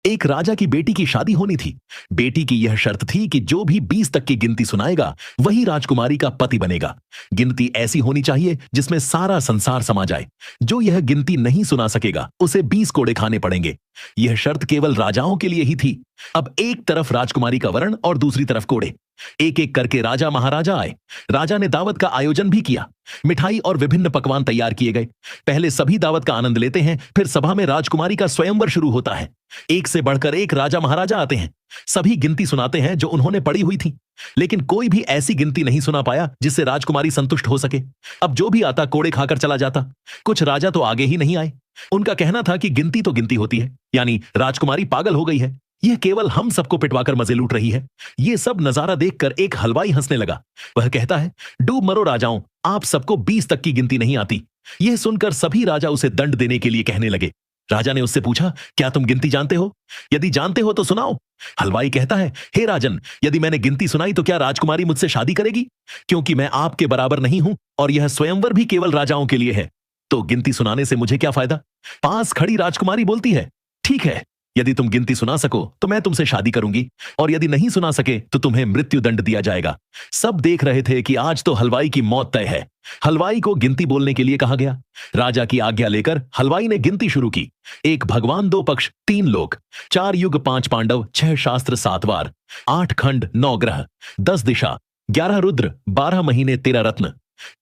एक राजा की बेटी की शादी होनी थी। बेटी की यह शर्त थी कि जो भी 20 तक की गिनती सुनाएगा वही राजकुमारी का पति बनेगा। गिनती ऐसी होनी चाहिए जिसमें सारा संसार समा जाए। जो यह गिनती नहीं सुना सकेगा उसे 20 कोड़े खाने पड़ेंगे। यह शर्त केवल राजाओं के लिए ही थी। अब एक तरफ राजकुमारी का वरण और दूसरी तरफ कोड़े। एक एक करके राजा महाराजा आए। राजा ने दावत का आयोजन भी किया। मिठाई और विभिन्न पकवान तैयार किए गए। पहले सभी दावत का आनंद लेते हैं, फिर सभा में राजकुमारी का स्वयंवर शुरू होता है। एक से बढ़कर एक राजा महाराजा आते हैं। सभी गिनती सुनाते हैं जो उन्होंने पढ़ी हुई थी, लेकिन कोई भी ऐसी गिनती नहीं सुना पाया जिससे राजकुमारी संतुष्ट हो सके। अब जो भी आता कोड़े खाकर चला जाता। कुछ राजा तो आगे ही नहीं आए। उनका कहना था कि गिनती तो गिनती होती है, यानी राजकुमारी पागल हो गई है। यह केवल हम सबको पिटवाकर मजे लूट रही है। यह सब नजारा देखकर एक हलवाई हंसने लगा। वह कहता है, डूब मरो राजाओं, आप सबको 20 तक की गिनती नहीं आती। यह सुनकर सभी राजा उसे दंड देने के लिए कहने लगे। राजा ने उससे पूछा, क्या तुम गिनती जानते हो? यदि जानते हो तो सुनाओ। हलवाई कहता है, हे राजन, यदि मैंने गिनती सुनाई तो क्या राजकुमारी मुझसे शादी करेगी? क्योंकि मैं आपके बराबर नहीं हूं और यह स्वयंवर भी केवल राजाओं के लिए है, तो गिनती सुनाने से मुझे क्या फायदा? पास खड़ी राजकुमारी बोलती है, ठीक है, यदि तुम गिनती सुना सको तो मैं तुमसे शादी करूंगी, और यदि नहीं सुना सके तो तुम्हें मृत्यु दंड दिया जाएगा। सब देख रहे थे कि आज तो हलवाई की मौत तय है। हलवाई को गिनती बोलने के लिए कहा गया। राजा की आज्ञा लेकर हलवाई ने गिनती शुरू की। 1 भगवान, 2 पक्ष, 3 लोक, 4 युग, 5 पांडव, 6 शास्त्र, 7 वार, 8 खंड, 9 ग्रह, 10 दिशा, 11 रुद्र, 12 महीने, 13 रत्न,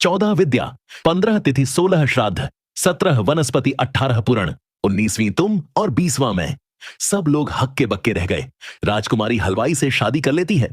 14 विद्या, 15 तिथि, 16 श्राद्ध, 17 वनस्पति, 18 पुराण, 19वीं तुम और 20वां मैं। सब लोग हक्के बक्के रह गए। राजकुमारी हलवाई से शादी कर लेती है।